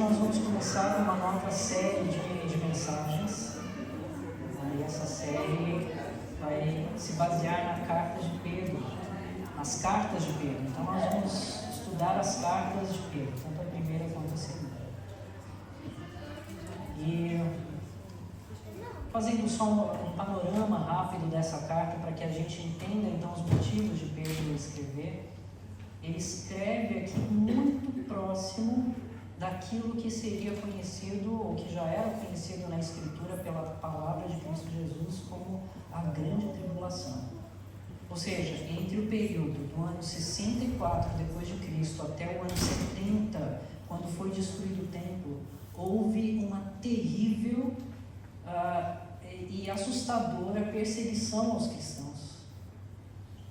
nós vamos começar uma nova série de mensagens. E essa série vai se basear na carta de Pedro, nas cartas de Pedro. Então nós vamos estudar as cartas de Pedro, tanto a primeira quanto a segunda. E fazendo só um panorama rápido dessa carta para que a gente entenda então os motivos de Pedro escrever, ele escreve aqui muito próximo daquilo que seria conhecido, ou que já era conhecido na Escritura pela palavra de Cristo Jesus como a grande tribulação. Ou seja, entre o período do ano 64 depois de Cristo até o ano 70, quando foi destruído o templo, houve uma terrível e assustadora perseguição aos cristãos.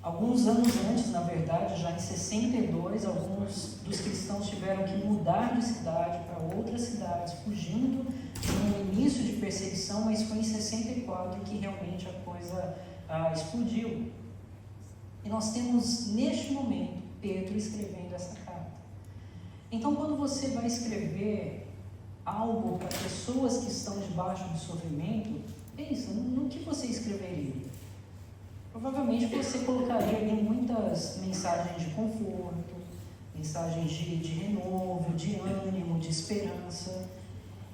Alguns anos antes, na verdade, já em 62, alguns dos cristãos tiveram que mudar de cidade para outras cidades, fugindo de um início de perseguição, mas foi em 64 que realmente a coisa explodiu. E nós temos, neste momento, Pedro escrevendo essa carta. Então, quando você vai escrever algo para pessoas que estão debaixo do sofrimento, pensa no que você escreveria. Provavelmente você colocaria ali muitas mensagens de conforto, mensagens de renovo, de ânimo, de esperança.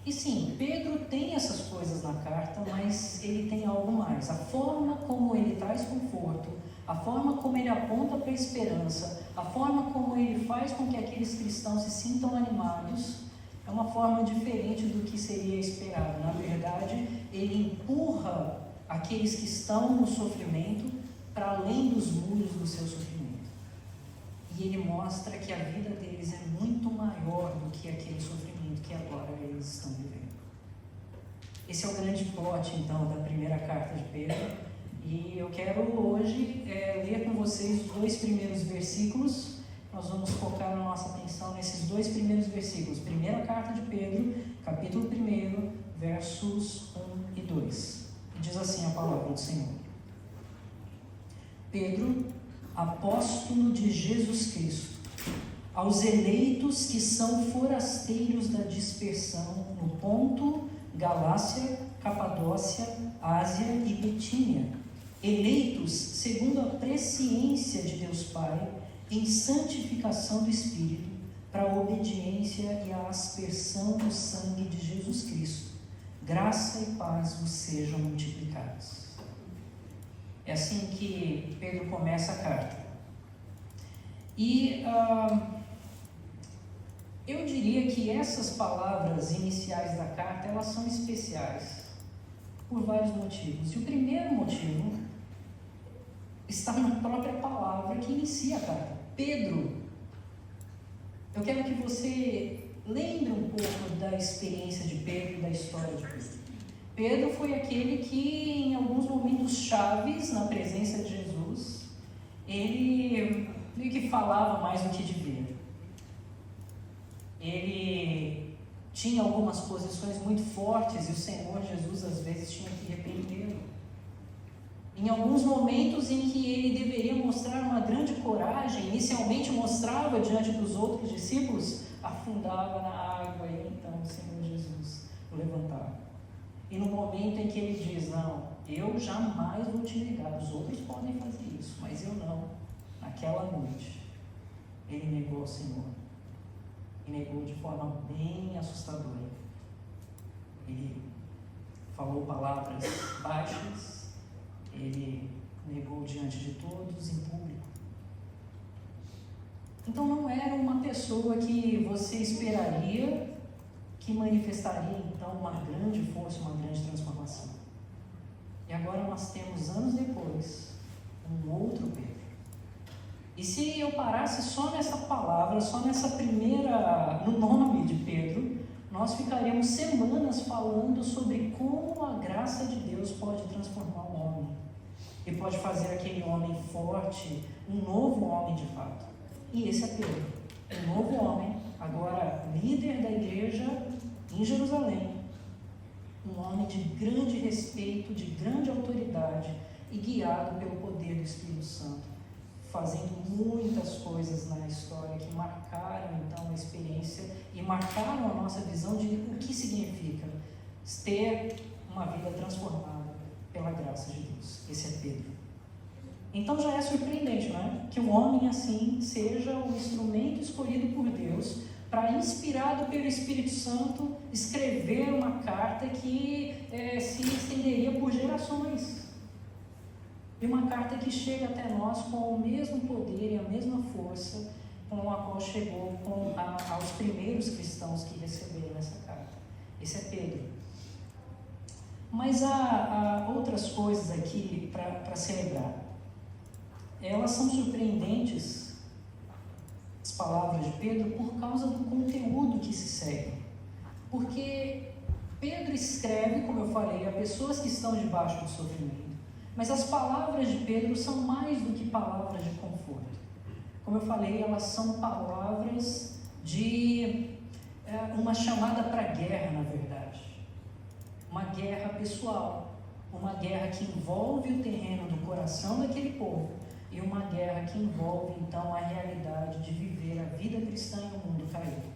E sim, Pedro tem essas coisas na carta, mas ele tem algo mais. A forma como ele traz conforto, a forma como ele aponta para a esperança, a forma como ele faz com que aqueles cristãos se sintam animados, é uma forma diferente do que seria esperado. Na verdade, ele empurra aqueles que estão no sofrimento para além dos muros do seu sofrimento. E ele mostra que a vida deles é muito maior do que aquele sofrimento que agora eles estão vivendo. Esse é o grande plot, então, da primeira carta de Pedro. E eu quero hoje ler com vocês os 2 primeiros versículos. Nós vamos focar a nossa atenção nesses 2 primeiros versículos. Primeira carta de Pedro, capítulo 1, versos 1 e 2. E diz assim a palavra do Senhor. Pedro, apóstolo de Jesus Cristo, aos eleitos que são forasteiros da dispersão no Ponto, Galácia, Capadócia, Ásia e Bitínia, eleitos segundo a presciência de Deus Pai, em santificação do Espírito, para a obediência e a aspersão do sangue de Jesus Cristo, graça e paz vos sejam multiplicadas. É assim que Pedro começa a carta. E eu diria que essas palavras iniciais da carta, elas são especiais por vários motivos. E o primeiro motivo está na própria palavra que inicia a carta. Pedro. Eu quero que você lembre um pouco da experiência de Pedro e da história de Pedro. Pedro foi aquele que, em alguns momentos chaves na presença de Jesus, ele meio que falava mais do que devia. Ele tinha algumas posições muito fortes e o Senhor Jesus às vezes tinha que repreendê-lo. Em alguns momentos em que ele deveria mostrar uma grande coragem, inicialmente mostrava diante dos outros discípulos, afundava na água e então o Senhor Jesus o levantava. E no momento em que ele diz, não, eu jamais vou te negar, os outros podem fazer isso, mas eu não. Naquela noite, ele negou ao Senhor. E negou de forma bem assustadora. Ele falou palavras baixas, ele negou diante de todos em público. Então não era uma pessoa que você esperaria que manifestaria então uma grande força, uma grande transformação. E agora nós temos, anos depois, um outro Pedro. E se eu parasse só nessa palavra, só nessa primeira, no nome de Pedro, nós ficaríamos semanas falando sobre como a graça de Deus pode transformar um homem. E pode fazer aquele homem forte, um novo homem de fato. E esse é Pedro, um novo homem, agora líder da igreja em Jerusalém, um homem de grande respeito, de grande autoridade e guiado pelo poder do Espírito Santo, fazendo muitas coisas na história que marcaram então a experiência e marcaram a nossa visão de o que significa ter uma vida transformada pela graça de Deus. Esse é Pedro. Então já é surpreendente, não é? Que um homem assim seja o instrumento escolhido por Deus para, inspirado pelo Espírito Santo, escrever uma carta que se estenderia por gerações. E uma carta que chega até nós com o mesmo poder e a mesma força com a qual chegou aos primeiros cristãos que receberam essa carta. Esse é Pedro. Mas há outras coisas aqui para celebrar. Elas são surpreendentes, as palavras de Pedro, por causa do conteúdo que se segue. Porque Pedro escreve, como eu falei, a pessoas que estão debaixo do sofrimento. Mas as palavras de Pedro são mais do que palavras de conforto. Como eu falei, elas são palavras de uma chamada para a guerra, na verdade. Uma guerra pessoal, uma guerra que envolve o terreno do coração daquele povo e uma guerra que envolve, então, a realidade de viver a vida cristã em um mundo caído.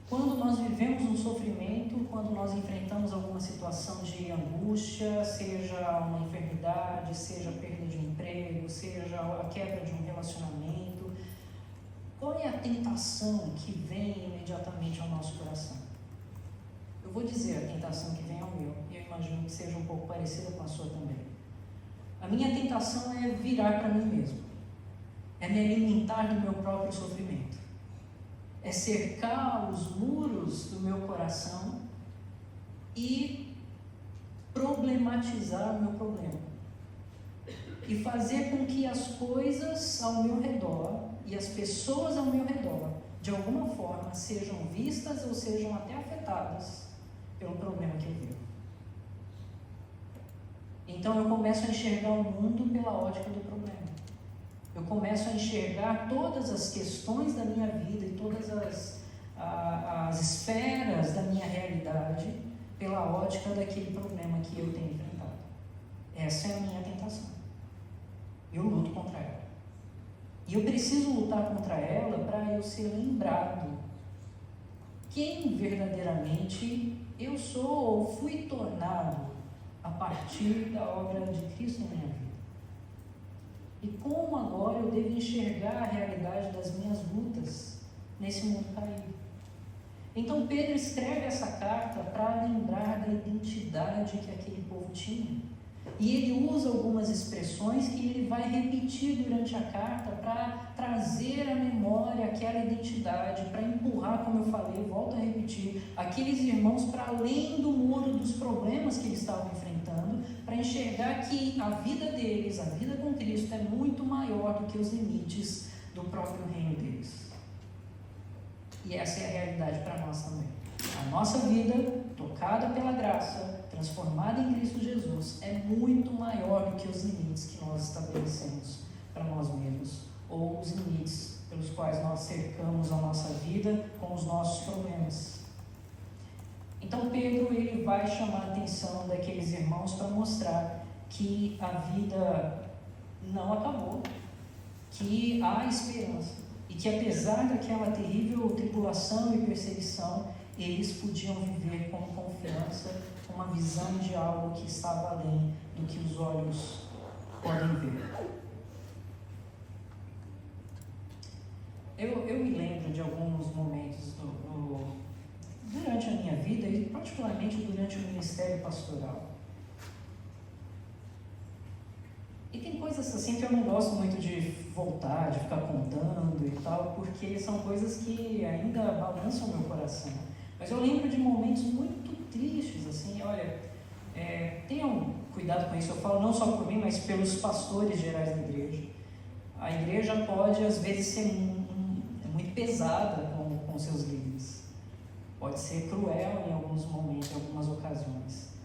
Quando nós vivemos um sofrimento, quando nós enfrentamos alguma situação de angústia, seja uma enfermidade, seja a perda de um emprego, seja a quebra de um relacionamento, qual é a tentação que vem imediatamente ao nosso coração? Eu vou dizer a tentação que vem ao meu, e eu imagino que seja um pouco parecida com a sua também. A minha tentação é virar para mim mesmo, é me alimentar do meu próprio sofrimento, é cercar os muros do meu coração e problematizar o meu problema. E fazer com que as coisas ao meu redor e as pessoas ao meu redor, de alguma forma, sejam vistas ou sejam até afetadas pelo problema que eu vivo. Então eu começo a enxergar o mundo pela ótica do problema. Eu começo a enxergar todas as questões da minha vida e todas as esferas da minha realidade pela ótica daquele problema que eu tenho enfrentado. Essa é a minha tentação. Eu luto contra ela. E eu preciso lutar contra ela para eu ser lembrado quem verdadeiramente eu sou ou fui tornado a partir da obra de Cristo na minha vida. E como agora eu devo enxergar a realidade das minhas lutas nesse mundo caído. Então Pedro escreve essa carta para lembrar da identidade que aquele povo tinha. E ele usa algumas expressões que ele vai repetir durante a carta para trazer à memória aquela identidade, para empurrar, como eu falei, volto a repetir, aqueles irmãos para além do muro dos problemas que eles estavam enfrentando, para enxergar que a vida deles, a vida com Cristo, é muito maior do que os limites do próprio reino deles. E essa é a realidade para nós também. A nossa vida, tocada pela graça, transformada em Cristo Jesus, é muito maior do que os limites que nós estabelecemos para nós mesmos, ou os limites pelos quais nós cercamos a nossa vida com os nossos problemas. Então Pedro ele vai chamar a atenção daqueles irmãos para mostrar que a vida não acabou, que há esperança e que apesar daquela terrível tribulação e perseguição, eles podiam viver com confiança, com uma visão de algo que estava além do que os olhos podem ver. Eu me lembro de alguns momentos durante a minha vida e particularmente durante o ministério pastoral. E tem coisas assim que eu não gosto muito de voltar, de ficar contando e tal, porque são coisas que ainda balançam o meu coração. Mas eu lembro de momentos muito tristes, assim, olha, tenham cuidado com isso, eu falo não só por mim, mas pelos pastores gerais da igreja. A igreja pode, às vezes, ser muito pesada com seus líderes. Pode ser cruel em alguns momentos, em algumas ocasiões.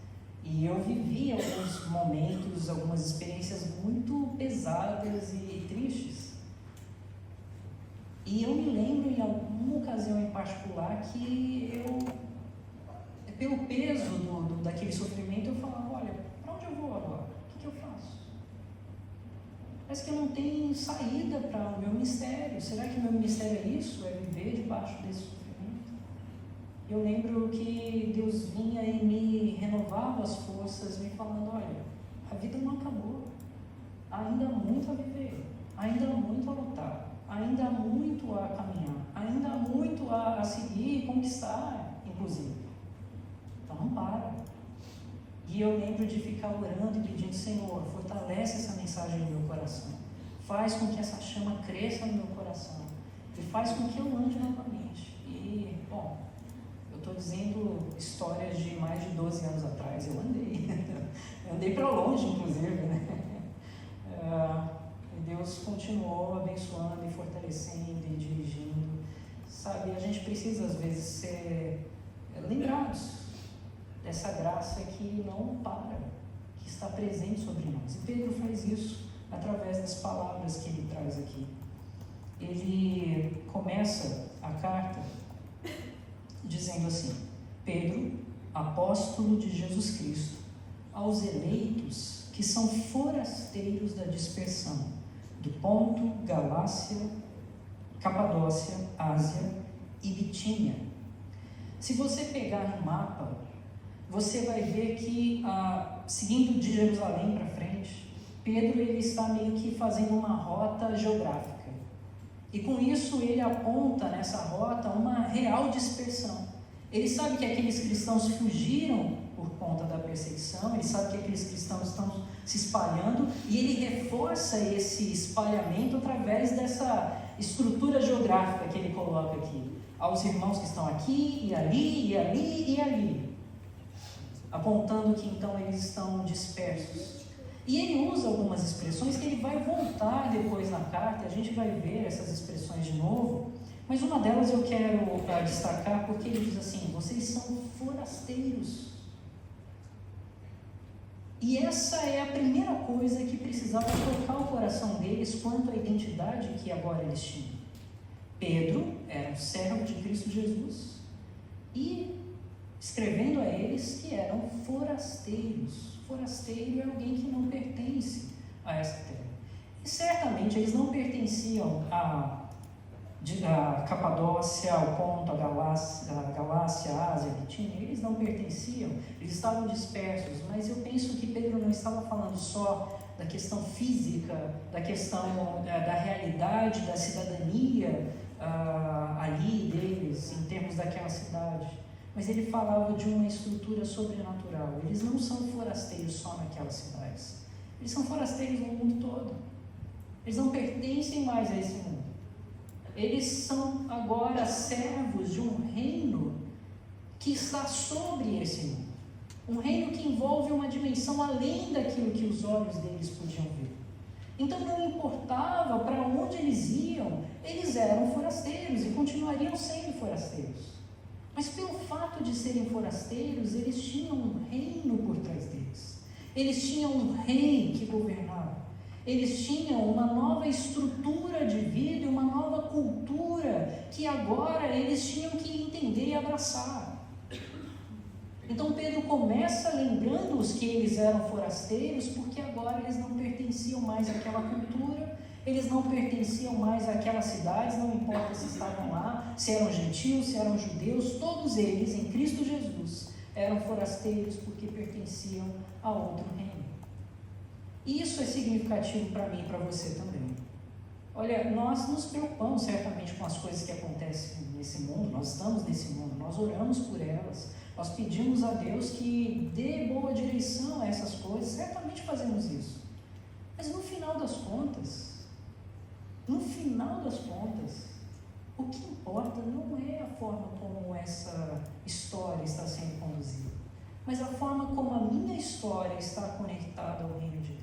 E eu vivi alguns momentos, algumas experiências muito pesadas e tristes. E eu me lembro em alguma ocasião em particular que eu, pelo peso daquele sofrimento, eu falava, olha, para onde eu vou agora? O que eu faço? Parece que eu não tenho saída para o meu ministério. Será que o meu ministério é isso? É viver debaixo desse sofrimento? Eu lembro que Deus vinha e me renovava as forças, me falando, olha, a vida não acabou. Ainda há muito a viver, ainda há muito a lutar, ainda há muito a caminhar, ainda há muito a seguir e conquistar, inclusive. Então não para. E eu lembro de ficar orando e pedindo, Senhor, fortalece essa mensagem no meu coração. Faz com que essa chama cresça no meu coração. E faz com que eu ande novamente. E, bom, eu estou dizendo histórias de mais de 12 anos atrás. Eu andei. Eu andei para longe, inclusive, né? E Deus continuou abençoando e fortalecendo e dirigindo. Sabe, a gente precisa, às vezes, ser lembrados dessa graça que não para, que está presente sobre nós. E Pedro faz isso através das palavras que ele traz aqui. Ele começa a carta dizendo assim: Pedro, apóstolo de Jesus Cristo, aos eleitos que são forasteiros da dispersão, do Ponto, Galácia, Capadócia, Ásia e Bitínia. Se você pegar no mapa, você vai ver que, seguindo de Jerusalém para frente, Pedro ele está meio que fazendo uma rota geográfica. E com isso ele aponta nessa rota uma real dispersão. Ele sabe que aqueles cristãos fugiram por conta da perseguição, ele sabe que aqueles cristãos estão se espalhando, e ele reforça esse espalhamento através dessa estrutura geográfica que ele coloca aqui. Aos irmãos que estão aqui, e ali, e ali, e ali. Apontando que então eles estão dispersos. E ele usa algumas expressões que ele vai voltar depois na carta, e a gente vai ver essas expressões de novo, mas uma delas eu quero destacar porque ele diz assim: vocês são forasteiros. E essa é a primeira coisa que precisava tocar o coração deles quanto à identidade que agora eles tinham. Pedro era um servo de Cristo Jesus e escrevendo a eles que eram forasteiros. Forasteiro é alguém que não pertence a essa terra. E certamente eles não pertenciam a Capadócia, ao Ponto, a Galácia, a Ásia, a Bitínia. Eles não pertenciam, eles estavam dispersos. Mas eu penso que Pedro não estava falando só da questão física, da questão da realidade, da cidadania ali deles, em termos daquela cidade. Mas ele falava de uma estrutura sobrenatural. Eles não são forasteiros só naquelas cidades. Eles são forasteiros no mundo todo. Eles não pertencem mais a esse mundo. Eles são agora servos de um reino que está sobre esse mundo. Um reino que envolve uma dimensão além daquilo que os olhos deles podiam ver. Então não importava para onde eles iam, eles eram forasteiros e continuariam sendo forasteiros. Mas pelo fato de serem forasteiros, eles tinham um reino por trás deles. Eles tinham um rei que governava. Eles tinham uma nova estrutura de vida, uma nova cultura que agora eles tinham que entender e abraçar. Então Pedro começa lembrando-os que eles eram forasteiros, porque agora eles não pertenciam mais àquela cultura, eles não pertenciam mais àquelas cidades, não importa se estavam lá, se eram gentios, se eram judeus, todos eles em Cristo Jesus eram forasteiros porque pertenciam a outro reino. E isso é significativo para mim e para você também. Olha, nós nos preocupamos certamente com as coisas que acontecem nesse mundo, nós estamos nesse mundo, nós oramos por elas, nós pedimos a Deus que dê boa direção a essas coisas, certamente fazemos isso. Mas no final das contas, o que importa não é a forma como essa história está sendo conduzida, mas a forma como a minha história está conectada ao reino de Deus.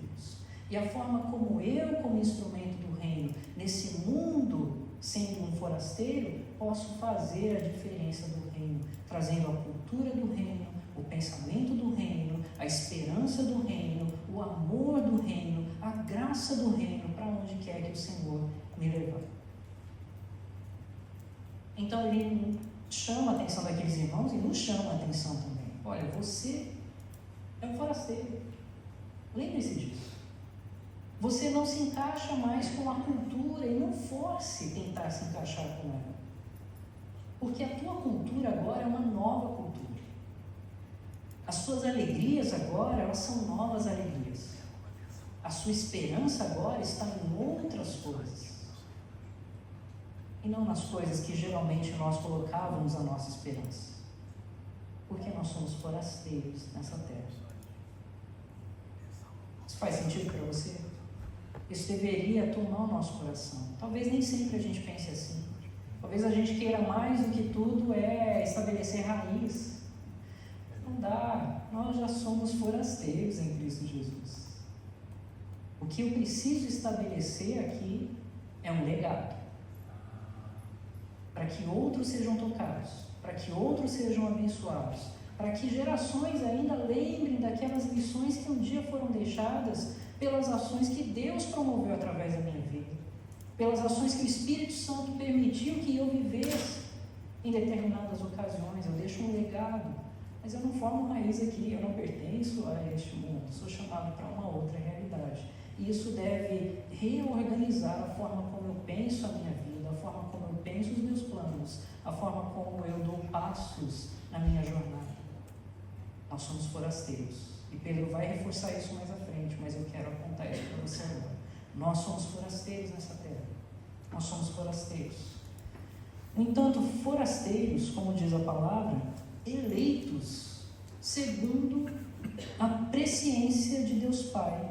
E a forma como eu, como instrumento do reino, nesse mundo, sendo um forasteiro, posso fazer a diferença do reino, trazendo a cultura do reino, o pensamento do reino, a esperança do reino, o amor do reino, a graça do reino, para onde quer que o Senhor me levar. Então ele chama a atenção daqueles irmãos e nos chama a atenção também. Olha, você é um forasteiro. Lembre-se disso. Você não se encaixa mais com a cultura e não force tentar se encaixar com ela. Porque a tua cultura agora é uma nova cultura. As suas alegrias agora, elas são novas alegrias. A sua esperança agora está em outras coisas. E não nas coisas que geralmente nós colocávamos a nossa esperança. Porque nós somos forasteiros nessa terra. Isso faz sentido para você? Isso deveria tomar o nosso coração. Talvez nem sempre a gente pense assim. Talvez a gente queira mais do que tudo estabelecer raiz. Não dá. Nós já somos forasteiros em Cristo Jesus. O que eu preciso estabelecer aqui é um legado. Para que outros sejam tocados, para que outros sejam abençoados, para que gerações ainda lembrem daquelas lições que um dia foram deixadas pelas ações que Deus promoveu através da minha vida, pelas ações que o Espírito Santo permitiu que eu vivesse em determinadas ocasiões. Eu deixo um legado, mas eu não formo raiz aqui, eu não pertenço a este mundo, sou chamado para uma outra realidade. E isso deve reorganizar a forma como eu penso a minha vida, a forma como eu penso os meus planos, a forma como eu dou passos na minha jornada. Nós somos forasteiros. E Pedro vai reforçar isso mais à frente, mas eu quero apontar isso para você agora. Nós somos forasteiros nessa terra. Nós somos forasteiros. No entanto, forasteiros, como diz a palavra, eleitos segundo a presciência de Deus Pai.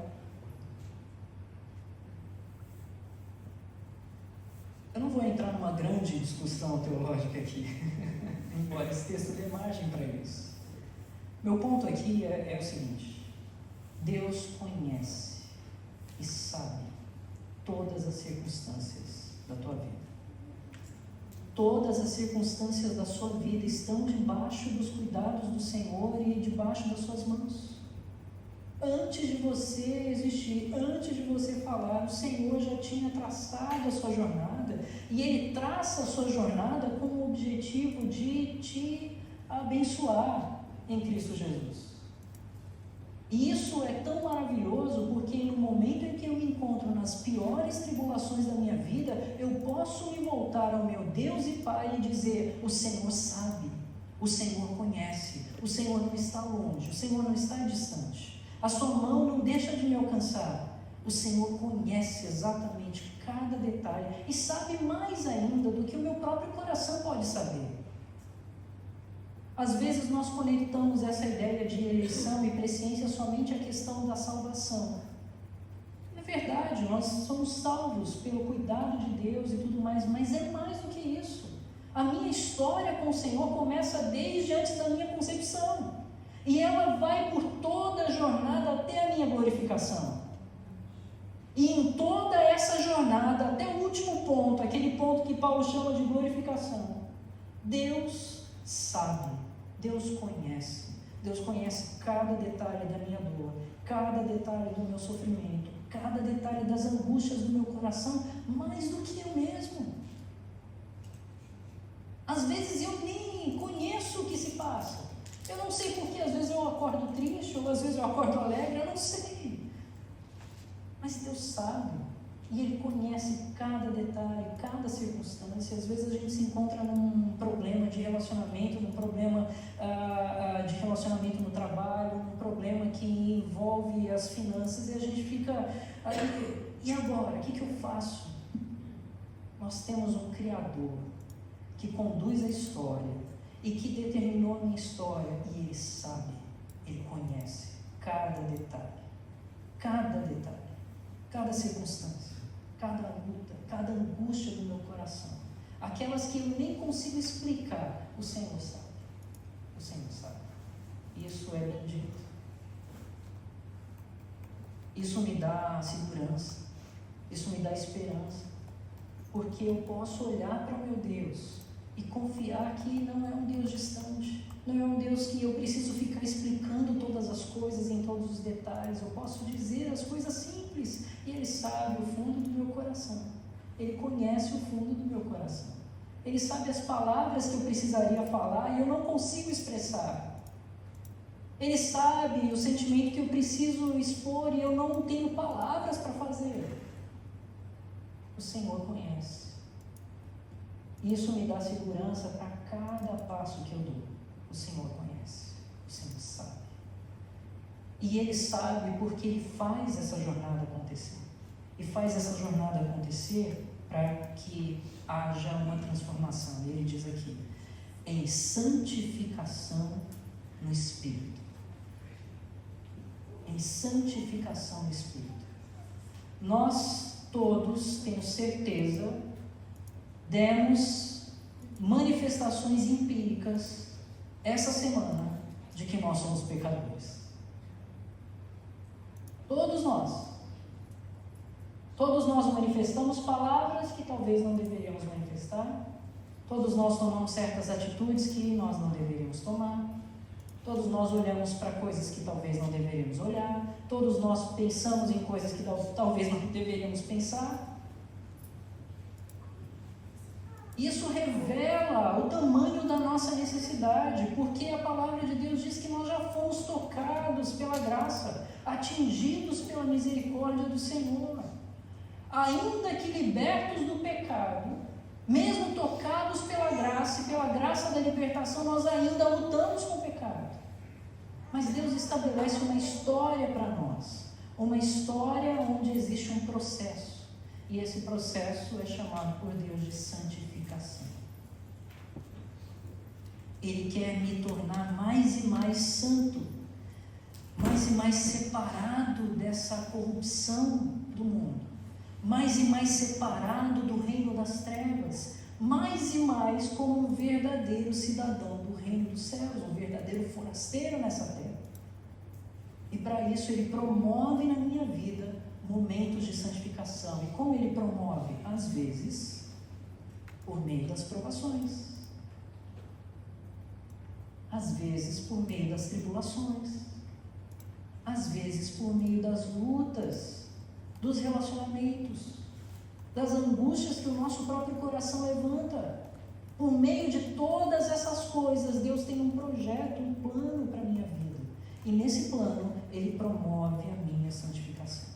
Eu não vou entrar numa grande discussão teológica aqui, embora esse texto dê margem para isso. Meu ponto aqui é o seguinte: Deus conhece e sabe todas as circunstâncias da tua vida. Todas as circunstâncias da sua vida estão debaixo dos cuidados do Senhor e debaixo das suas mãos. Antes de você existir, antes de você falar, o Senhor já tinha traçado a sua jornada, e Ele traça a sua jornada com o objetivo de te abençoar em Cristo Jesus. E isso é tão maravilhoso, porque no momento em que eu me encontro nas piores tribulações da minha vida, eu posso me voltar ao meu Deus e Pai e dizer: o Senhor sabe, o Senhor conhece, o Senhor não está longe, o Senhor não está distante, a sua mão não deixa de me alcançar. O Senhor conhece exatamente cada detalhe e sabe mais ainda do que o meu próprio coração pode saber. Às vezes nós conectamos essa ideia de eleição e presciência somente à questão da salvação. É verdade, nós somos salvos pelo cuidado de Deus e tudo mais, mas é mais do que isso. A minha história com o Senhor começa desde antes da minha concepção. E ela vai por toda a jornada até a minha glorificação. E em toda essa jornada, até o último ponto, aquele ponto que Paulo chama de glorificação, Deus sabe, Deus conhece cada detalhe da minha dor, cada detalhe do meu sofrimento, cada detalhe das angústias do meu coração, mais do que eu mesmo. Às vezes eu nem conheço o que se passa. Eu não sei porque às vezes eu acordo triste, ou às vezes eu acordo alegre, eu não sei. Mas Deus sabe, e Ele conhece cada detalhe, cada circunstância. Às vezes a gente se encontra num problema de relacionamento, num problema de relacionamento no trabalho, num problema que envolve as finanças, e a gente fica, e agora? O que eu faço? Nós temos um Criador que conduz a história, e que determinou a minha história, e Ele sabe, Ele conhece cada detalhe, cada circunstância, cada luta, cada angústia do meu coração, aquelas que eu nem consigo explicar. O Senhor sabe, isso é bendito, isso me dá segurança, isso me dá esperança, porque eu posso olhar para o meu Deus e confiar que não é um Deus distante, não é um Deus que eu preciso ficar explicando todas as coisas em todos os detalhes. Eu posso dizer as coisas simples e Ele sabe o fundo do meu coração, Ele conhece o fundo do meu coração, Ele sabe as palavras que eu precisaria falar e eu não consigo expressar. Ele sabe o sentimento que eu preciso expor e eu não tenho palavras para fazer. O Senhor conhece. Isso me dá segurança para cada passo que eu dou. O Senhor conhece. O Senhor sabe. E Ele sabe porque Ele faz essa jornada acontecer. E faz essa jornada acontecer para que haja uma transformação. Ele diz aqui, em santificação no Espírito. Em santificação no Espírito. Nós todos, tenho certeza, demos manifestações empíricas essa semana de que nós somos pecadores. Todos nós. Todos nós manifestamos palavras que talvez não deveríamos manifestar. Todos nós tomamos certas atitudes que nós não deveríamos tomar. Todos nós olhamos para coisas que talvez não deveríamos olhar. Todos nós pensamos em coisas que talvez não deveríamos pensar. Isso revela o tamanho da nossa necessidade, porque a palavra de Deus diz que nós já fomos tocados pela graça, atingidos pela misericórdia do Senhor. Ainda que libertos do pecado, mesmo tocados pela graça e pela graça da libertação, nós ainda lutamos com o pecado. Mas Deus estabelece uma história para nós, uma história onde existe um processo, e esse processo é chamado por Deus de santificação. Ele quer me tornar mais e mais santo, mais e mais separado dessa corrupção do mundo, mais e mais separado do reino das trevas, mais e mais como um verdadeiro cidadão do reino dos céus, um verdadeiro forasteiro nessa terra. E para isso Ele promove na minha vida momentos de santificação. E como Ele promove? Às vezes, por meio das provações. Às vezes, por meio das tribulações. Às vezes, por meio das lutas, dos relacionamentos, das angústias que o nosso próprio coração levanta. Por meio de todas essas coisas, Deus tem um projeto, um plano para a minha vida. E nesse plano, Ele promove a minha santificação.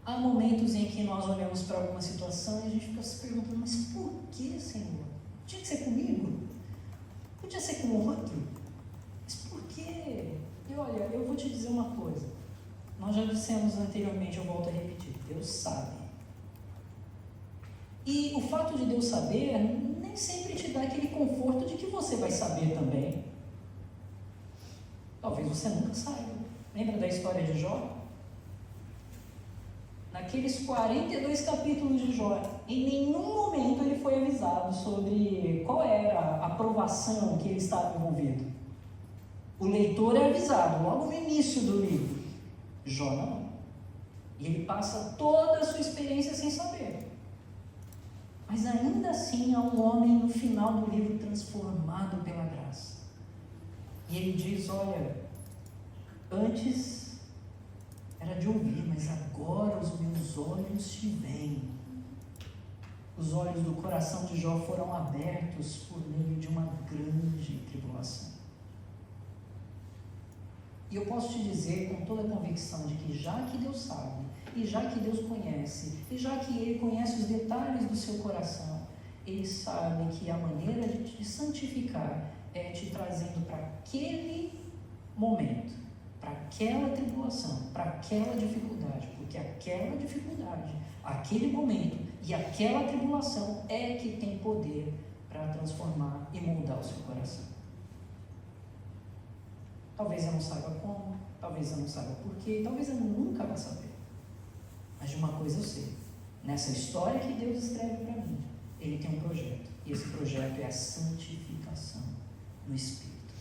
Há momentos em que nós olhamos para alguma situação e a gente fica se perguntando, mas por que, Senhor? Tinha que ser comigo? Podia ser com o outro? Mas por quê? E olha, eu vou te dizer uma coisa. Nós já dissemos anteriormente, eu volto a repetir, Deus sabe. E o fato de Deus saber nem sempre te dá aquele conforto de que você vai saber também. Talvez você nunca saiba. Lembra da história de Jó? Naqueles 42 capítulos de Jó, em nenhum momento ele foi avisado sobre qual era a provação que ele estava envolvido. O leitor é avisado logo no início do livro. Jó não. E ele passa toda a sua experiência sem saber. Mas ainda assim há um homem no final do livro transformado pela graça. E ele diz, olha, antes era de ouvir, mas agora os meus olhos te veem. Os olhos do coração de Jó foram abertos por meio de uma grande tribulação. E eu posso te dizer com toda a convicção de que já que Deus sabe, e já que Deus conhece, e já que Ele conhece os detalhes do seu coração, Ele sabe que a maneira de te santificar é te trazendo para aquele momento, para aquela tribulação, para aquela dificuldade, porque aquela dificuldade, aquele momento e aquela tribulação é que tem poder para transformar e moldar o seu coração. Talvez eu não saiba como, talvez eu não saiba porquê, talvez eu nunca vá saber. Mas de uma coisa eu sei, nessa história que Deus escreve para mim, Ele tem um projeto, e esse projeto é a santificação no Espírito.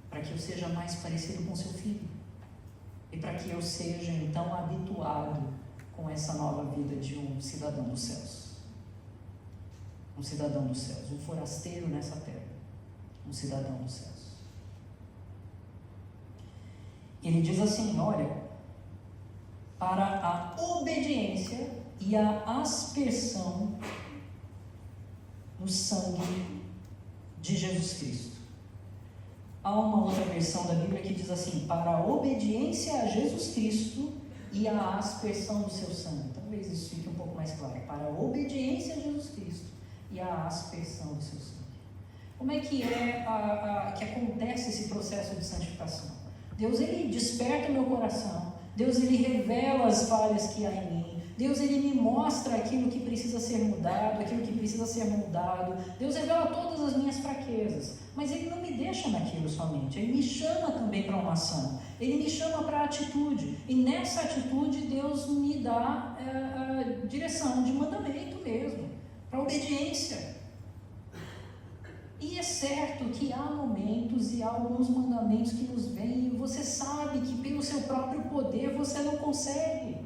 Para que eu seja mais parecido com seu Filho, e para que eu seja então habituado com essa nova vida de um cidadão dos céus. Um cidadão dos céus, um forasteiro nessa terra, um cidadão dos céus. Ele diz assim, olha, para a obediência e a aspersão no sangue de Jesus Cristo. Há uma outra versão da Bíblia que diz assim: para a obediência a Jesus Cristo e a aspersão do seu sangue. Talvez isso fique um pouco mais claro. Para a obediência a Jesus Cristo e a aspersão do seu sangue. Como é que que acontece esse processo de santificação? Deus, ele desperta meu coração. Deus, ele revela as falhas que há em mim. Deus, ele me mostra aquilo que precisa ser mudado, aquilo que precisa ser moldado. Deus revela todas as minhas fraquezas, mas ele não me deixa naquilo somente. Ele me chama também para uma ação. Ele me chama para a atitude. E nessa atitude, Deus me dá a direção de mandamento mesmo, para obediência. E é certo que há momentos e há alguns mandamentos que nos vêm e você sabe que pelo seu próprio poder você não consegue.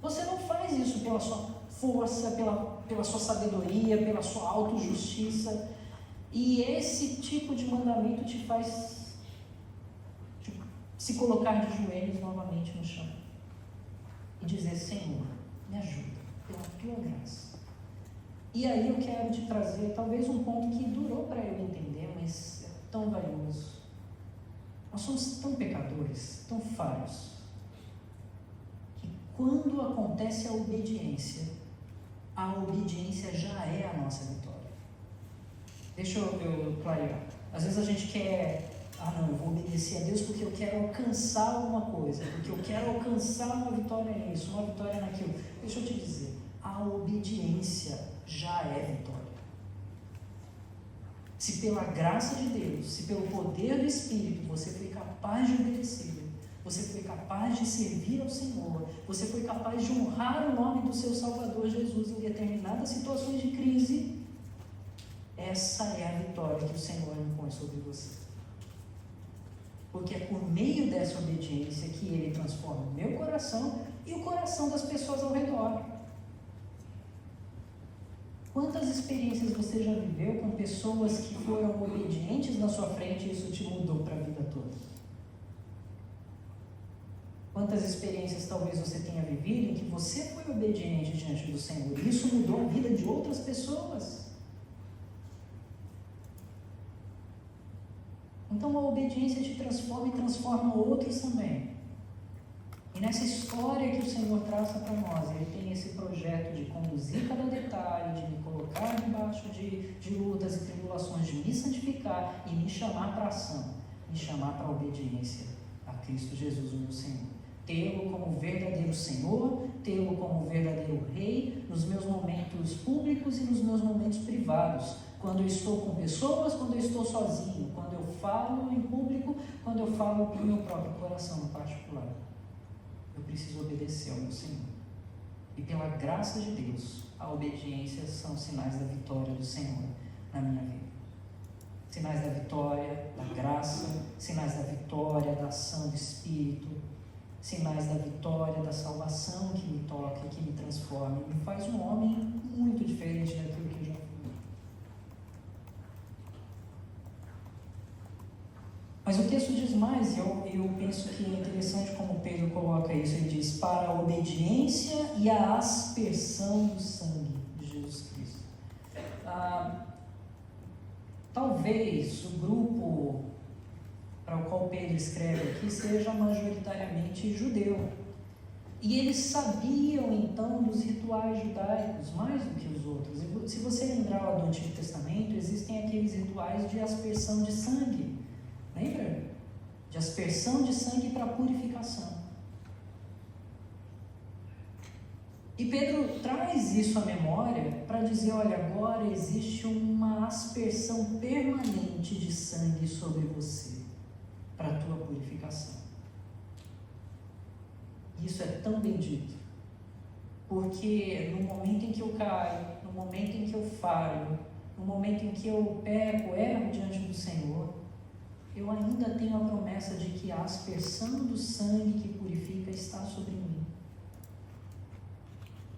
Você não faz isso pela sua força, pela sua sabedoria, pela sua autojustiça. E esse tipo de mandamento te faz se colocar de joelhos novamente no chão e dizer: Senhor, me ajuda, pela tua graça. E aí eu quero te trazer talvez um ponto que durou para eu entender, mas é tão valioso. Nós somos tão pecadores, tão falhos, que quando acontece a obediência já é a nossa vitória. Deixa eu clarear. Às vezes a gente quer, não, eu vou obedecer a Deus porque eu quero alcançar alguma coisa, porque eu quero alcançar uma vitória nisso, uma vitória naquilo. Deixa eu te dizer, a obediência já é vitória. Se pela graça de Deus, se pelo poder do Espírito, você foi capaz de obedecer, você foi capaz de servir ao Senhor, você foi capaz de honrar o nome do seu Salvador Jesus em determinadas situações de crise, essa é a vitória que o Senhor impõe sobre você. Porque é por meio dessa obediência que Ele transforma o meu coração e o coração das pessoas ao redor. Quantas experiências você já viveu com pessoas que foram obedientes na sua frente e isso te mudou para a vida toda? Quantas experiências talvez você tenha vivido em que você foi obediente diante do Senhor e isso mudou a vida de outras pessoas? Então a obediência te transforma e transforma outros também. E nessa história que o Senhor traça para nós, Ele tem esse projeto de conduzir cada detalhe, de me colocar debaixo de lutas e tribulações, de me santificar e me chamar para a ação, me chamar para a obediência a Cristo Jesus, o meu Senhor. Tê-lo como verdadeiro Senhor, tê-lo como verdadeiro Rei, nos meus momentos públicos e nos meus momentos privados. Quando eu estou com pessoas, quando eu estou sozinho, quando eu falo em público, quando eu falo para o meu próprio coração no particular. Eu preciso obedecer ao meu Senhor. E pela graça de Deus, a obediência são sinais da vitória do Senhor na minha vida. Sinais da vitória, da graça, sinais da vitória, da ação do Espírito, sinais da vitória, da salvação que me toca, que me transforma, me faz um homem muito diferente daquilo que eu já fui. Mas o texto diz mais, e eu penso que é interessante como Pedro coloca isso. Ele diz: para a obediência e a aspersão do sangue de Jesus Cristo. Talvez o grupo para o qual Pedro escreve aqui seja majoritariamente judeu. E eles sabiam então dos rituais judaicos mais do que os outros. E se você lembrar lá do Antigo Testamento, existem aqueles rituais de aspersão de sangue. Lembra? De aspersão de sangue para purificação. E Pedro traz isso à memória para dizer: olha, agora existe uma aspersão permanente de sangue sobre você, para a tua purificação. Isso é tão bendito, porque no momento em que eu caio, no momento em que eu falho, no momento em que eu peco, erro diante do Senhor, eu ainda tenho a promessa de que a aspersão do sangue que purifica está sobre mim.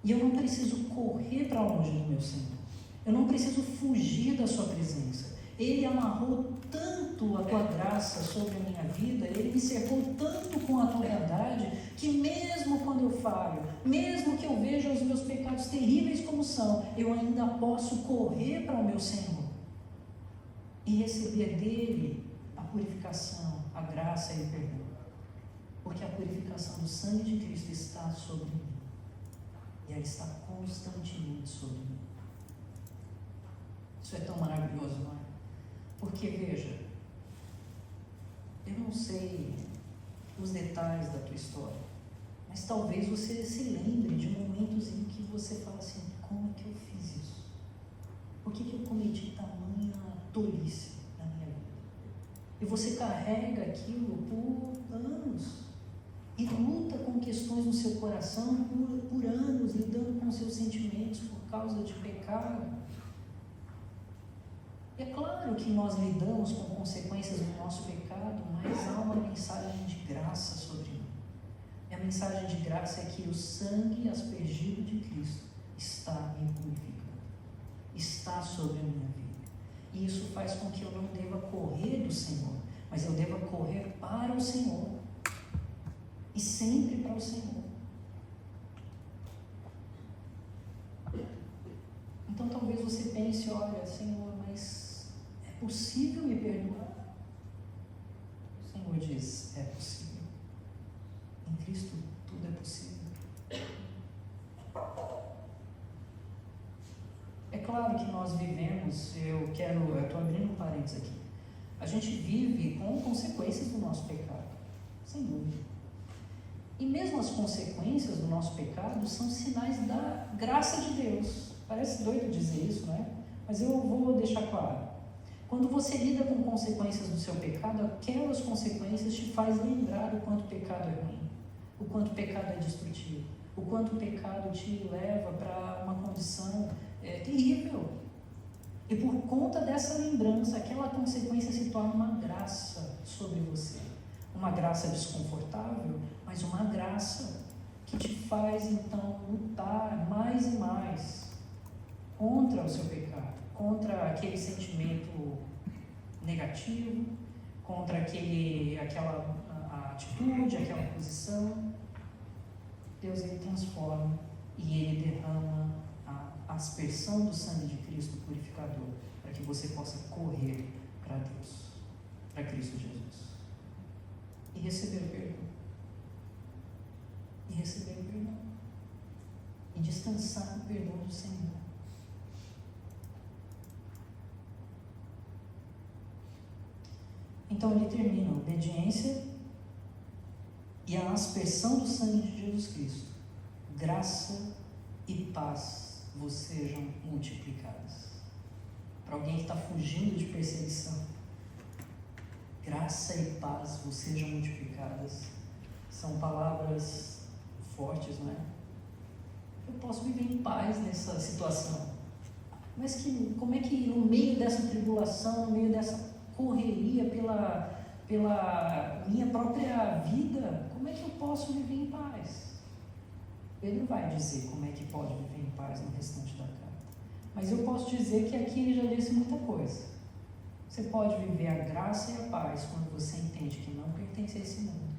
E eu não preciso correr para longe do meu Senhor. Eu não preciso fugir da sua presença. Ele amarrou tanto a tua graça sobre a minha vida, Ele me cercou tanto com a tua verdade, que mesmo quando eu falho, mesmo que eu veja os meus pecados terríveis como são, eu ainda posso correr para o meu Senhor. e receber dele a purificação, a graça e o perdão. Porque a purificação do sangue de Cristo está sobre mim. E ela está constantemente sobre mim. Isso é tão maravilhoso, não é? Porque, veja, eu não sei os detalhes da tua história, mas talvez você se lembre de momentos em que você fala assim, como é que eu fiz isso? Por que eu cometi tamanha tolice na minha vida? E você carrega aquilo por anos e luta com questões no seu coração por anos, lidando com seus sentimentos por causa de pecado. E é claro que nós lidamos com consequências do nosso pecado, mas há uma mensagem de graça sobre mim. E a mensagem de graça é que o sangue aspergido de Cristo está me purificando, está sobre a minha vida. E isso faz com que eu não deva correr do Senhor, mas eu deva correr para o Senhor. E sempre para o Senhor. Então talvez você pense, olha, Senhor, mas é possível me perdoar? O Senhor diz, é possível. Em Cristo tudo é possível. É claro que nós vivemos, eu estou abrindo um parênteses aqui, a gente vive com consequências do nosso pecado, sem dúvida. E mesmo as consequências do nosso pecado são sinais da graça de Deus. Parece doido dizer isso, não é? Mas eu vou deixar claro. Quando você lida com consequências do seu pecado, aquelas consequências te fazem lembrar o quanto o pecado é ruim, o quanto o pecado é destrutivo, o quanto o pecado te leva para uma condição terrível. E por conta dessa lembrança, aquela consequência se torna uma graça sobre você. Uma graça desconfortável, mas uma graça que te faz então lutar mais e mais contra o seu pecado, contra aquele sentimento negativo, contra aquela atitude, aquela posição. Deus, ele transforma e ele derrama a aspersão do sangue de Cristo purificador, para que você possa correr para Deus, para Cristo Jesus. E receber o perdão. E receber o perdão. E descansar no perdão do Senhor. Então ele termina a obediência e a aspersão do sangue de Jesus Cristo. Graça e paz vos sejam multiplicadas. Para alguém que está fugindo de perseguição, graça e paz vos sejam multiplicadas. São palavras fortes, não é? Eu posso viver em paz nessa situação. Mas como é que no meio dessa tribulação, no meio dessa correria pela minha própria vida, como é que eu posso viver em paz? Ele não vai dizer como é que pode viver em paz no restante da carta. Mas eu posso dizer que aqui ele já disse muita coisa. Você pode viver a graça e a paz quando você entende que não pertence a esse mundo.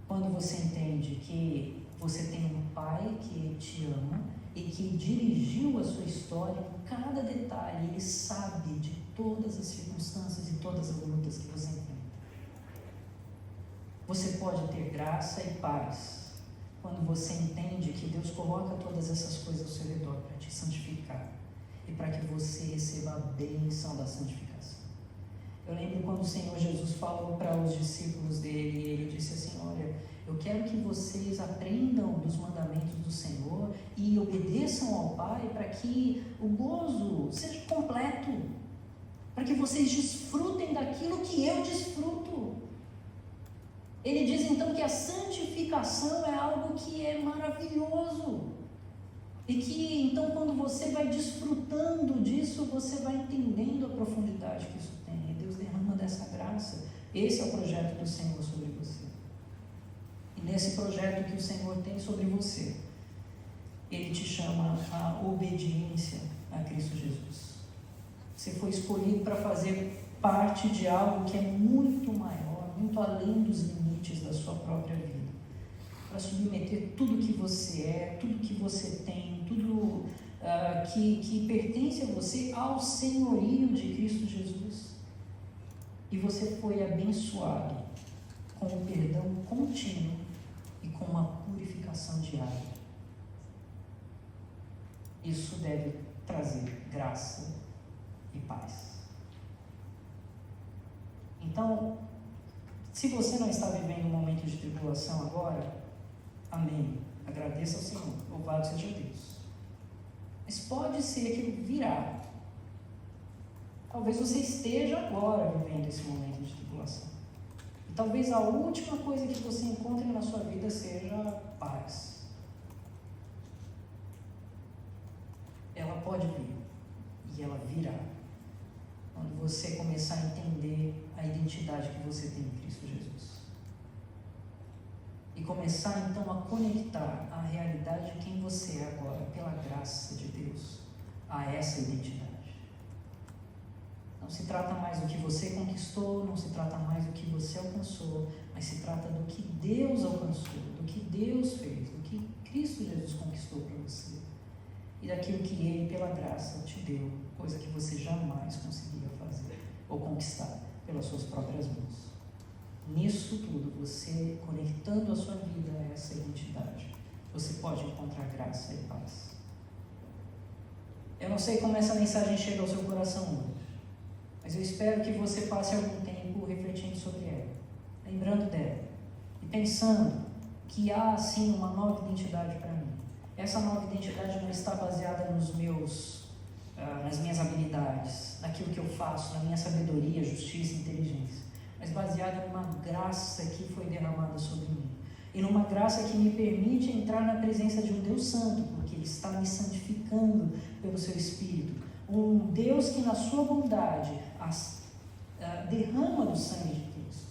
Quando você entende que você tem um pai que te ama e que dirigiu a sua história em cada detalhe, ele sabe de todas as circunstâncias e todas as lutas que você enfrenta. Você pode ter graça e paz quando você entende que Deus coloca todas essas coisas ao seu redor para te santificar e para que você receba a bênção da santificação. Eu lembro quando o Senhor Jesus falou para os discípulos dele, ele disse assim, olha, eu quero que vocês aprendam dos mandamentos do Senhor e obedeçam ao Pai para que o gozo seja completo, para que vocês desfrutem daquilo que eu desfruto. Ele diz então que a santificação é algo que é maravilhoso e que então quando você vai desfrutando disso, você vai entendendo a profundidade que isso tem. E Deus derrama dessa graça. Esse é o projeto do Senhor sobre você. E nesse projeto que o Senhor tem sobre você, Ele te chama à obediência a Cristo Jesus. Você foi escolhido para fazer parte de algo que é muito maior, muito além dos limites da sua própria vida. Para submeter tudo que você é, tudo que você tem, tudo que pertence a você ao senhorio de Cristo Jesus. E você foi abençoado com o perdão contínuo e com uma purificação diária. Isso deve trazer graça e paz. Então, se você não está vivendo um momento de tribulação agora, amém. Agradeça ao Senhor. Louvado seja Deus. Mas pode ser que virá. Talvez você esteja agora vivendo esse momento de tribulação. E talvez a última coisa que você encontre na sua vida seja paz. Ela pode vir. E ela virá. Quando você começar a entender a identidade que você tem em Cristo Jesus. E começar então a conectar a realidade de quem você é agora, pela graça de Deus, a essa identidade. Não se trata mais do que você conquistou, não se trata mais do que você alcançou, mas se trata do que Deus alcançou, do que Deus fez, do que Cristo Jesus conquistou para você. E daquilo que Ele, pela graça, te deu, coisa que você jamais conseguiria fazer ou conquistar pelas suas próprias mãos. Nisso tudo, você conectando a sua vida a essa identidade, você pode encontrar graça e paz. Eu não sei como essa mensagem chega ao seu coração hoje, mas eu espero que você passe algum tempo refletindo sobre ela, lembrando dela e pensando que há sim uma nova identidade para mim. Essa nova identidade não está baseada nas minhas habilidades, naquilo que eu faço, na minha sabedoria, justiça e inteligência, mas baseada numa graça que foi derramada sobre mim. E numa graça que me permite entrar na presença de um Deus Santo, porque Ele está me santificando pelo Seu Espírito. Um Deus que na sua bondade derrama do sangue de Cristo.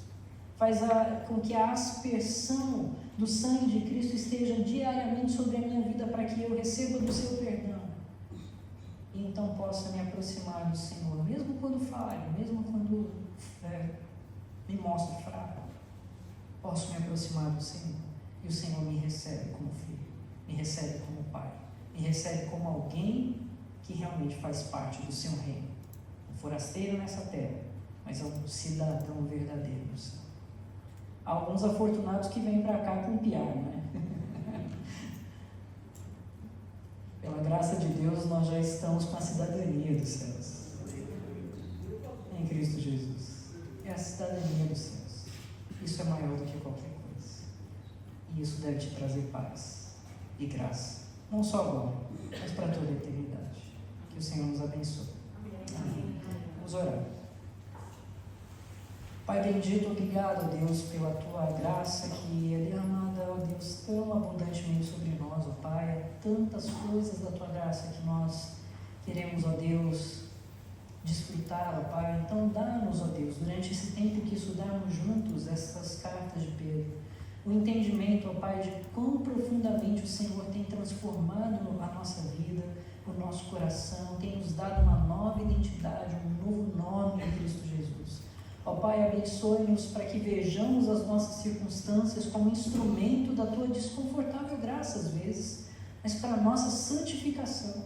Faz com que a aspersão do sangue de Cristo esteja diariamente sobre a minha vida para que eu receba do Seu perdão. E então possa me aproximar do Senhor, mesmo quando falho, mesmo quando me mostro fraco, posso me aproximar do Senhor, e o Senhor me recebe como filho, me recebe como pai, me recebe como alguém que realmente faz parte do seu reino, um forasteiro nessa terra, mas é um cidadão verdadeiro no céu. Há alguns afortunados que vêm para cá com piar, né? Pela graça de Deus, nós já estamos com a cidadania dos céus, em Cristo Jesus. É a cidadania dos céus. Isso é maior do que qualquer coisa. E isso deve te trazer paz e graça. Não só agora, mas para toda a eternidade. Que o Senhor nos abençoe. Amém. Vamos orar. Pai bendito, obrigado, Deus, pela Tua graça que é derramada, ó Deus, tão abundantemente sobre nós, ó Pai. Há tantas coisas da Tua graça que nós queremos, ó Deus, desfrutar, ó Pai. Então dá-nos, ó Deus, durante esse tempo que estudarmos juntos essas cartas de Pedro, o entendimento, ó Pai, de quão profundamente o Senhor tem transformado a nossa vida, o nosso coração, tem nos dado uma nova identidade, um novo nome em Cristo Jesus. Ó Pai, abençoe-nos para que vejamos as nossas circunstâncias como instrumento da Tua desconfortável graça às vezes, mas para a nossa santificação.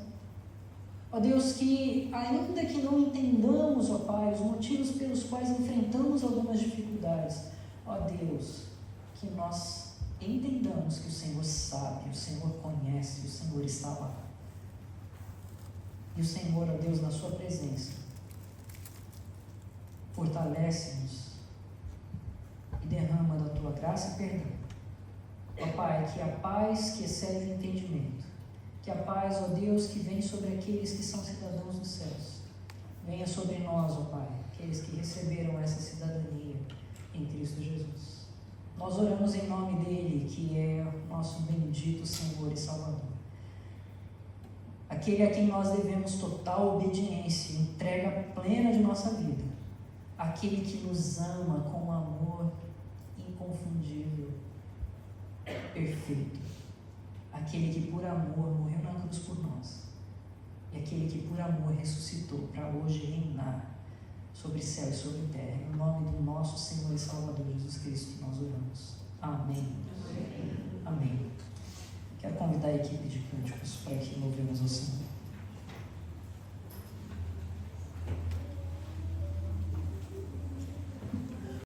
Ó Deus, que ainda que não entendamos, ó Pai, os motivos pelos quais enfrentamos algumas dificuldades, ó Deus, que nós entendamos que o Senhor sabe, o Senhor conhece, o Senhor está lá. E o Senhor, ó Deus, na Sua presença, fortalece-nos e derrama da Tua graça e perdão. Ó Pai, que a paz que excede o entendimento, que a paz, ó Deus, que vem sobre aqueles que são cidadãos dos céus, venha sobre nós, ó Pai, aqueles que receberam essa cidadania em Cristo Jesus. Nós oramos em nome dEle, que é o nosso bendito Senhor e Salvador. Aquele a quem nós devemos total obediência, entrega plena de nossa vida. Aquele que nos ama com um amor inconfundível, perfeito. Aquele que por amor morreu na cruz por nós. E aquele que por amor ressuscitou para hoje reinar sobre céu e sobre terra. Em nome do nosso Senhor e Salvador Jesus Cristo nós oramos. Amém. Amém. Quero convidar a equipe de cânticos para que louvemos o Senhor.